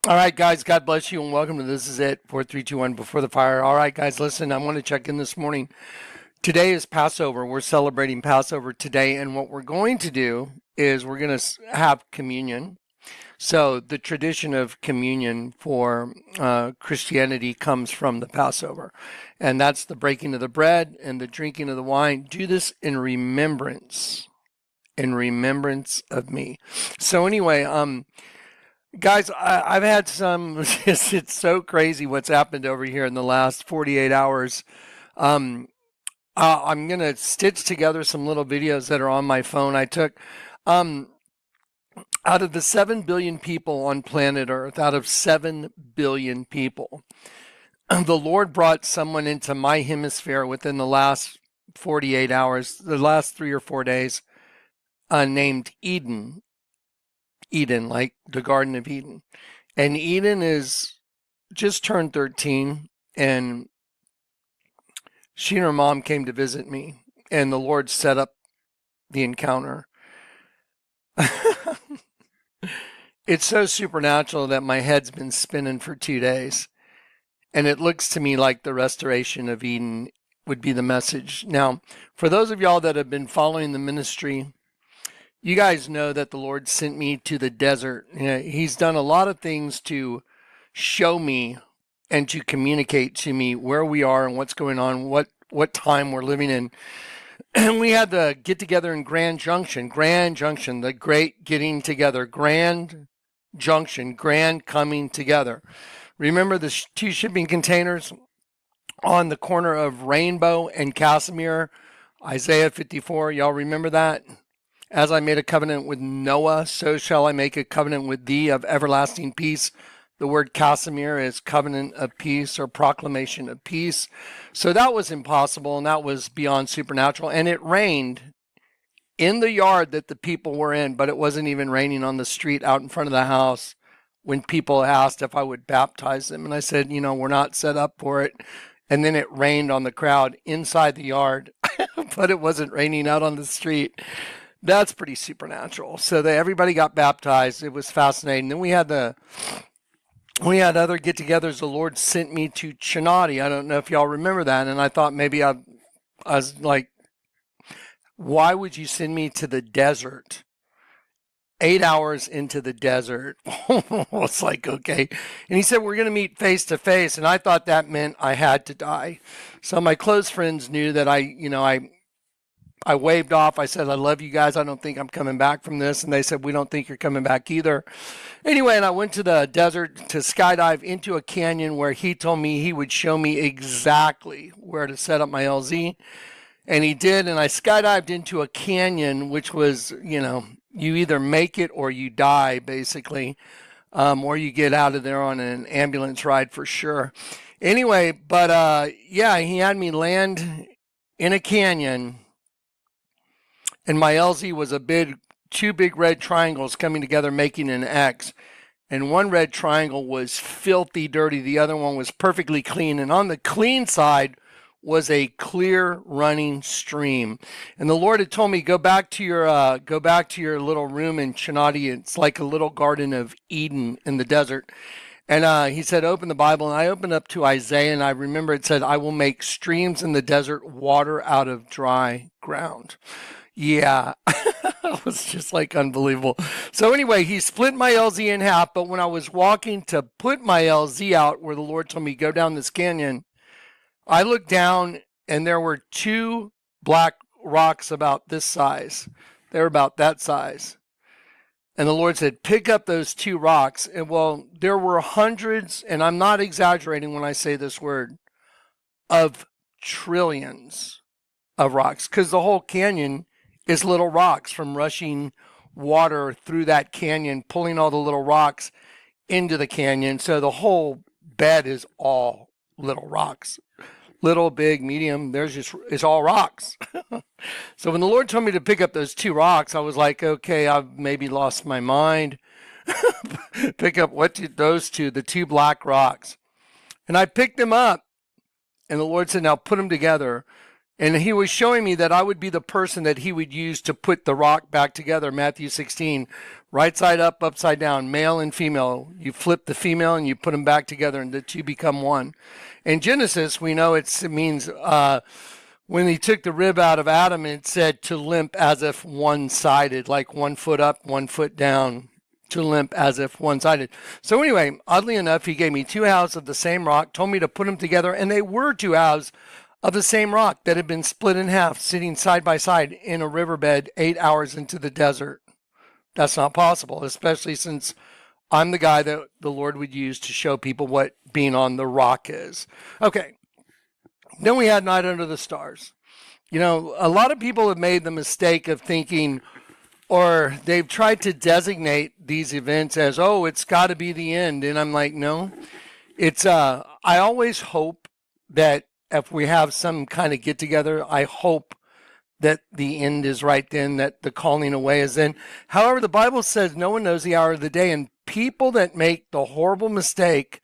All right, guys, God bless you and welcome to This Is It, 4321 Before the Fire. All right, guys, listen, I want to check in this morning. Today is Passover. We're celebrating Passover today, and what we're going to do is we're going to have communion. So the tradition of communion for Christianity comes from the Passover, and that's the breaking of the bread and the drinking of the wine. Do this in remembrance of me. So anyway, guys, I've had some, it's so crazy what's happened over here in the last 48 hours. I'm going to stitch together some little videos that are on my phone. I took, out of the 7 billion people on planet Earth, out of 7 billion people, the Lord brought someone into my hemisphere within the last 48 hours, the last 3 or 4 days, named Eden. Eden, like the Garden of Eden. And Eden is just turned 13, and she and her mom came to visit me, and the Lord set up the encounter. It's so supernatural that my head's been spinning for 2 days, and it looks to me like the restoration of Eden would be the message. Now, for those of y'all that have been following the ministry, you guys know that the Lord sent me to the desert. He's done a lot of things to show me and to communicate to me where we are and what's going on, what time we're living in. And we had the get together in Grand Junction, the great getting together, Grand Junction, grand coming together. Remember the 2 shipping containers on the corner of Rainbow and Casimir, Isaiah 54. Y'all remember that? As I made a covenant with Noah, so shall I make a covenant with thee of everlasting peace. The word Casimir is covenant of peace or proclamation of peace. So that was impossible, and that was beyond supernatural. And it rained in the yard that the people were in, but it wasn't even raining on the street out in front of the house when people asked if I would baptize them. And I said, we're not set up for it. And then it rained on the crowd inside the yard, but it wasn't raining out on the street. That's pretty supernatural. So everybody got baptized. It was fascinating. Then we had other get-togethers. The Lord sent me to Chinati. I don't know if y'all remember that. And I thought maybe I was like, why would you send me to the desert? 8 hours into the desert. It's like, okay. And he said, we're going to meet face to face. And I thought that meant I had to die. So my close friends knew that I waved off. I said, I love you guys. I don't think I'm coming back from this. And they said, we don't think you're coming back either. Anyway, and I went to the desert to skydive into a canyon where he told me he would show me exactly where to set up my LZ. And he did. And I skydived into a canyon, which was, you either make it or you die, basically, or you get out of there on an ambulance ride for sure. Anyway, but yeah, he had me land in a canyon. And my LZ was 2 big red triangles coming together, making an X. And one red triangle was filthy dirty. The other one was perfectly clean. And on the clean side was a clear running stream. And the Lord had told me, go back to your little room in Chinati. It's like a little Garden of Eden in the desert. And he said, open the Bible. And I opened up to Isaiah, and I remember it said, I will make streams in the desert, water out of dry ground. Yeah, it was just like unbelievable. So anyway, he split my LZ in half, but when I was walking to put my LZ out where the Lord told me go down this canyon, I looked down and there were 2 black rocks about this size. They were about that size. And the Lord said, pick up those 2 rocks. And well, there were hundreds, and I'm not exaggerating when I say this word, of trillions of rocks, because the whole canyon is little rocks from rushing water through that canyon, pulling all the little rocks into the canyon. So the whole bed is all little rocks. Little, big, medium, it's all rocks. So when the Lord told me to pick up those 2 rocks, I was like, okay, I've maybe lost my mind. Pick up those 2, the 2 black rocks. And I picked them up. And the Lord said, now put them together. And he was showing me that I would be the person that he would use to put the rock back together. Matthew 16, right side up, upside down, male and female. You flip the female and you put them back together and the two become one. In Genesis, we know it means when he took the rib out of Adam, it said to limp as if one-sided, like 1 foot up, 1 foot down, to limp as if one-sided. So anyway, oddly enough, he gave me 2 halves of the same rock, told me to put them together, and they were 2 halves of the same rock that had been split in half, sitting side by side in a riverbed 8 hours into the desert. That's not possible, especially since I'm the guy that the Lord would use to show people what being on the rock is. Okay. Then we had Night Under the Stars. You know, a lot of people have made the mistake of thinking, or they've tried to designate these events as, oh, it's got to be the end. And I'm like, no. It's, I always hope that if we have some kind of get together, I hope that the end is right then, that the calling away is then. However, the Bible says no one knows the hour of the day, and people that make the horrible mistake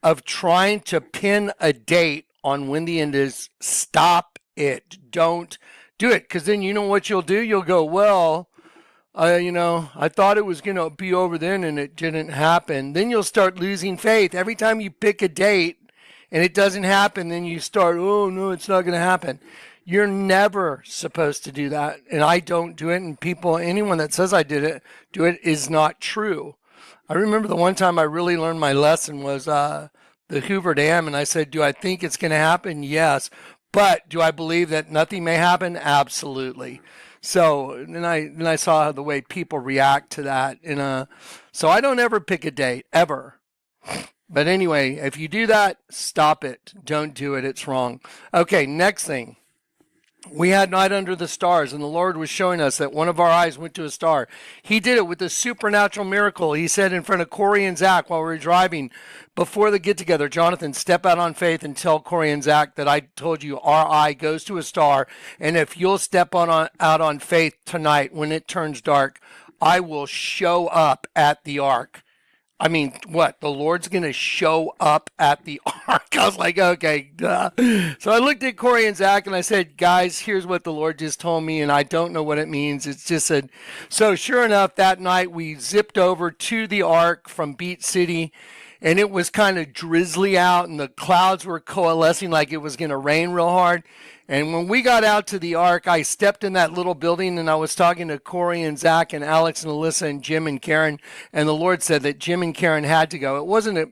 of trying to pin a date on when the end is, stop it. Don't do it, because then you know what you'll do? You'll go, well, I thought it was going to be over then and it didn't happen. Then you'll start losing faith. Every time you pick a date and it doesn't happen, then you start, oh, no, it's not going to happen. You're never supposed to do that. And I don't do it. And anyone that says I do it is not true. I remember the one time I really learned my lesson was the Hoover Dam. And I said, do I think it's going to happen? Yes. But do I believe that nothing may happen? Absolutely. So then I saw the way people react to that. And so I don't ever pick a date, ever. But anyway, if you do that, stop it. Don't do it. It's wrong. Okay, next thing. We had Night Under the Stars, and the Lord was showing us that one of our eyes went to a star. He did it with a supernatural miracle. He said in front of Corey and Zach while we were driving before the get-together, Jonathan, step out on faith and tell Corey and Zach that I told you our eye goes to a star, and if you'll step out on faith tonight when it turns dark, I will show up at the ark. I mean, what? The Lord's going to show up at the ark? I was like, okay, duh. So I looked at Corey and Zach and I said, guys, here's what the Lord just told me, and I don't know what it means. It's just said, so sure enough, that night we zipped over to the ark from Beach City, and it was kind of drizzly out, and the clouds were coalescing like it was going to rain real hard. And when we got out to the ark, I stepped in that little building and I was talking to Corey and Zach and Alex and Alyssa and Jim and Karen. And the Lord said that Jim and Karen had to go.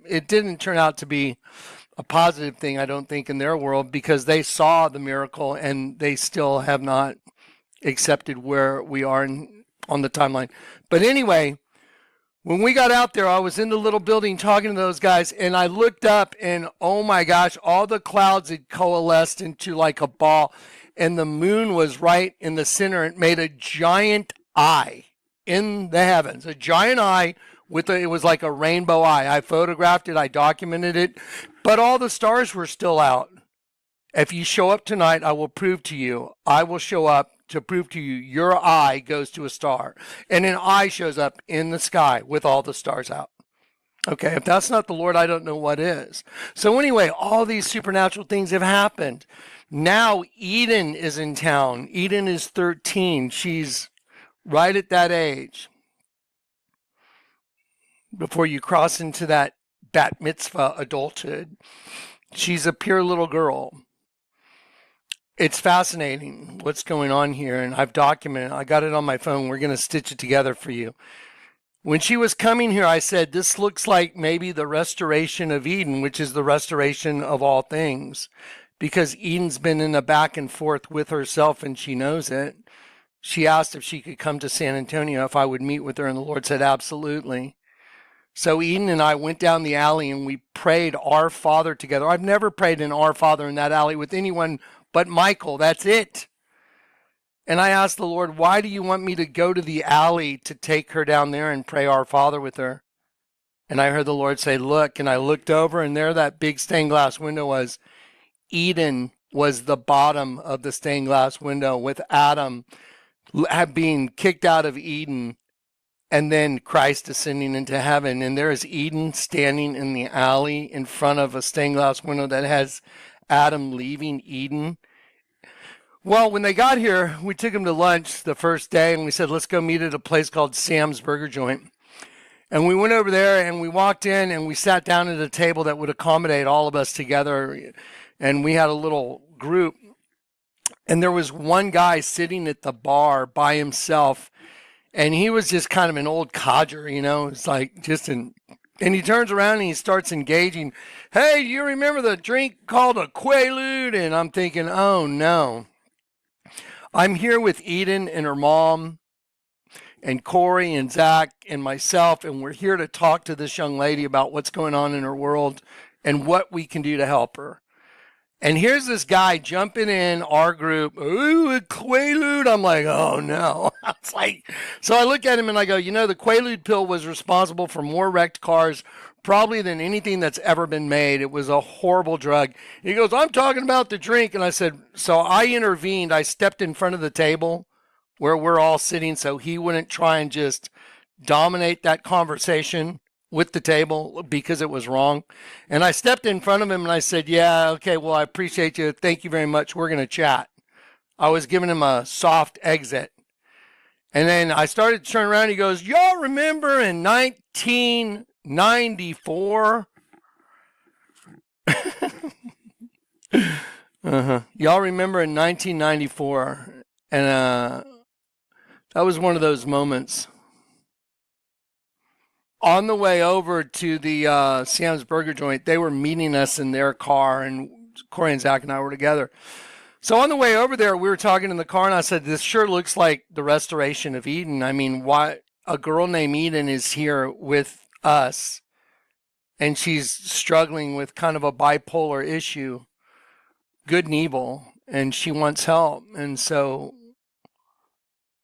It didn't turn out to be a positive thing, I don't think, in their world, because they saw the miracle and they still have not accepted where we are on the timeline. But anyway, when we got out there, I was in the little building talking to those guys, and I looked up, and oh my gosh, all the clouds had coalesced into like a ball, and the moon was right in the center. It made a giant eye in the heavens, a giant eye it was like a rainbow eye. I photographed it, I documented it, but all the stars were still out. If you show up tonight, I will prove to you, I will show up to prove to you your eye goes to a star, and an eye shows up in the sky with all the stars out. Okay, if that's not the Lord, I don't know what is. So anyway, all these supernatural things have happened. Now Eden is in town. Eden is 13. She's right at that age before you cross into that bat mitzvah adulthood. She's a pure little girl. It's fascinating what's going on here, and I've documented. I got it on my phone. We're going to stitch it together for you. When she was coming here, I said, this looks like maybe the restoration of Eden, which is the restoration of all things, because Eden's been in a back and forth with herself, and she knows it. She asked if she could come to San Antonio, if I would meet with her, and the Lord said, absolutely. So Eden and I went down the alley, and we prayed Our Father together. I've never prayed an Our Father in that alley with anyone but Michael. That's it. And I asked the Lord, why do you want me to go to the alley to take her down there and pray Our Father with her? And I heard the Lord say, look, and I looked over, and there that big stained glass window was. Eden was the bottom of the stained glass window, with Adam being kicked out of Eden and then Christ ascending into heaven. And there is Eden standing in the alley in front of a stained glass window that has Adam leaving Eden. Well, when they got here, we took them to lunch the first day, and we said, let's go meet at a place called Sam's Burger Joint. And we went over there, and we walked in, and we sat down at a table that would accommodate all of us together. And we had a little group. And there was one guy sitting at the bar by himself, and he was just kind of an old codger, you know. It's like just an... And he turns around and he starts engaging. Hey, do you remember the drink called a Quaalude? And I'm thinking, oh, no. I'm here with Eden and her mom and Corey and Zach and myself, and we're here to talk to this young lady about what's going on in her world and what we can do to help her. And here's this guy jumping in our group. Ooh, a Quaalude. I'm like, oh, no. It's like, so I look at him and I go, you know, the Quaalude pill was responsible for more wrecked cars probably than anything that's ever been made. It was a horrible drug. He goes, I'm talking about the drink. And I said, so I intervened. I stepped in front of the table where we're all sitting so he wouldn't try and just dominate that conversation with the table because it was wrong. And I stepped in front of him and I said, yeah, okay, well, I appreciate you. Thank you very much. We're going to chat. I was giving him a soft exit. And then I started to turn around. He goes, y'all remember in 1994? Y'all remember in 1994? And that was one of those moments. On the way over to the Sam's Burger Joint, they were meeting us in their car, and Corey and Zach and I were together. So on the way over there, we were talking in the car, and I said, this sure looks like the restoration of Eden. I mean, why a girl named Eden is here with us, and she's struggling with kind of a bipolar issue, good and evil, and she wants help. And so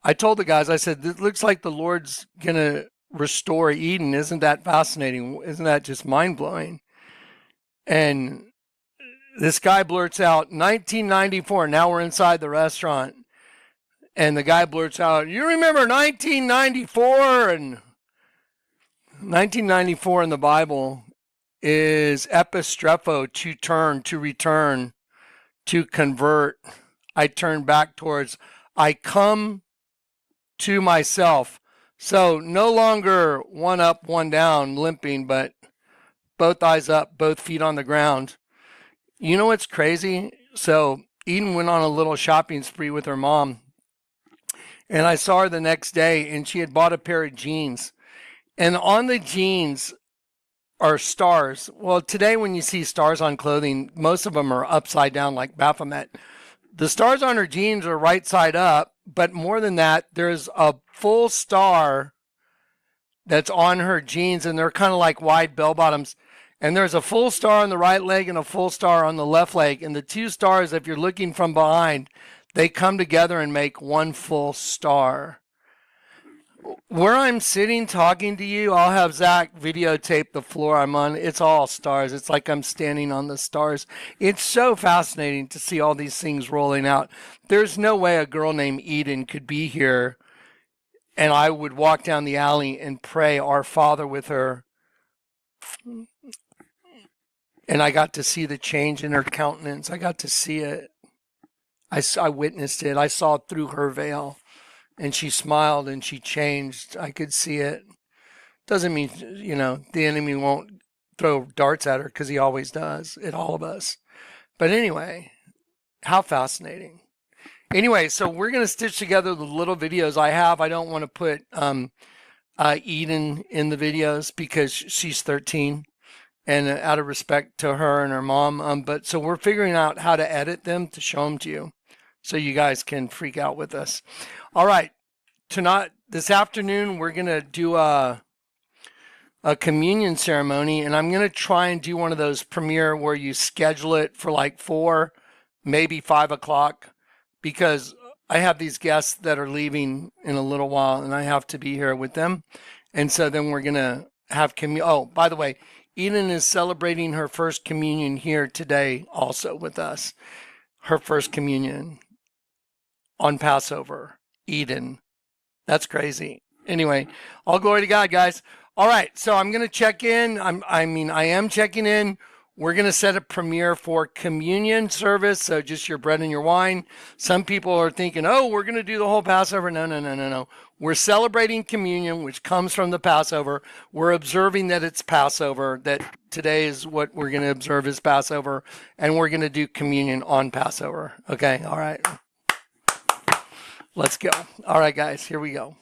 I told the guys, I said, it looks like the Lord's going to restore Eden. Isn't that fascinating? Isn't that just mind-blowing? And this guy blurts out 1994. Now we're inside the restaurant, and the guy blurts out, you remember 1994? And 1994 in the Bible is epistrepho, to turn, to return, to convert. I turn back towards, I come to myself. So no longer one up, one down, limping, but both eyes up, both feet on the ground. You know what's crazy? So Eden went on a little shopping spree with her mom. And I saw her the next day, and she had bought a pair of jeans. And on the jeans are stars. Well, today when you see stars on clothing, most of them are upside down like Baphomet. The stars on her jeans are right side up. But more than that, there's a full star that's on her jeans, and they're kind of like wide bell bottoms. And there's a full star on the right leg and a full star on the left leg. And the two stars, if you're looking from behind, they come together and make one full star. Where I'm sitting talking to you, I'll have Zach videotape the floor I'm on. It's all stars. It's like I'm standing on the stars. It's so fascinating to see all these things rolling out. There's no way a girl named Eden could be here and I would walk down the alley and pray Our Father with her. And I got to see the change in her countenance. I got to see it. I witnessed it. I saw it through her veil. And she smiled and she changed. I could see it. Doesn't mean, you know, the enemy won't throw darts at her, because he always does at all of us. But anyway, how fascinating. Anyway, so we're going to stitch together the little videos I have. I don't want to put Eden in the videos because she's 13. And out of respect to her and her mom. But so we're figuring out how to edit them to show them to you, so you guys can freak out with us. All right, this afternoon, we're going to do a communion ceremony, and I'm going to try and do one of those premiere where you schedule it for like 4, maybe 5 o'clock, because I have these guests that are leaving in a little while, and I have to be here with them. And so then we're going to have oh, by the way, Eden is celebrating her first communion here today also with us. Her first communion on Passover. Eden. That's crazy. Anyway, all glory to God, guys. All right, so I'm going to check in. I am checking in We're going to set a premiere for communion service, so just your bread and your wine. Some people are thinking, oh, we're going to do the whole Passover. No, no, no, no, no. We're celebrating communion, which comes from the Passover. We're observing that it's Passover, that today is what we're going to observe as Passover, and we're going to do communion on Passover. Okay, all right. Let's go. All right, guys, here we go.